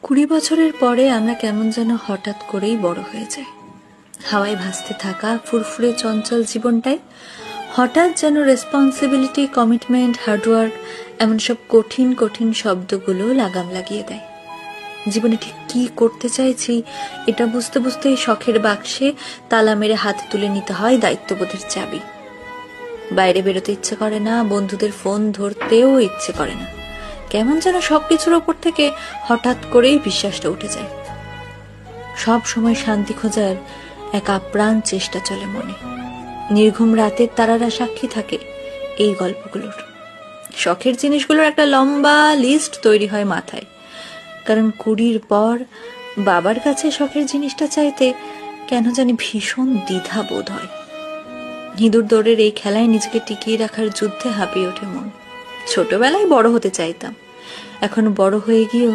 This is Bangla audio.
20 বছরের পরে আমরা কেমন যেন হঠাৎ করেই বড় হয়ে যাই। হাওয়ায় ভাসতে থাকা ফুরফুরে চঞ্চল জীবনটাই হঠাৎ যেন রেসপন্সিবিলিটি, কমিটমেন্ট, হার্ডওয়ার্ক এমন সব কঠিন কঠিন শব্দগুলো লাগাম লাগিয়ে দেয়। জীবনে ঠিক কি করতে চাইছি এটা বুঝতে বুঝতেই শখের বাক্সে তালা মেরে হাতে তুলে নিতে হয় দায়িত্ববোধের চাবি। বাইরে বেরোতে ইচ্ছে করে না, বন্ধুদের ফোন ধরতেও ইচ্ছে করে না। কেমন যেন সবকিছুর ওপর থেকে হঠাৎ করেই বিশ্বাসটা উঠে যায়। সব সময় শান্তি খোঁজার এক আপ্রাণ চেষ্টা চলে মনে। নির্ঘুম রাতের তারারা সাক্ষী থাকে এই গল্পগুলোর। শখের জিনিসগুলোর একটা লম্বা লিস্ট তৈরি হয় মাথায়, কারণ 20 পর বাবার কাছে শখের জিনিসটা চাইতে কেন জানি ভীষণ দ্বিধা বোধ হয়। ইঁদুর দৌড়ের এই খেলায় নিজেকে টিকিয়ে রাখার যুদ্ধে হাঁপিয়ে ওঠে মন। ছোটবেলায় বড় হতে চাইতাম, এখন বড় হয়ে গিয়েও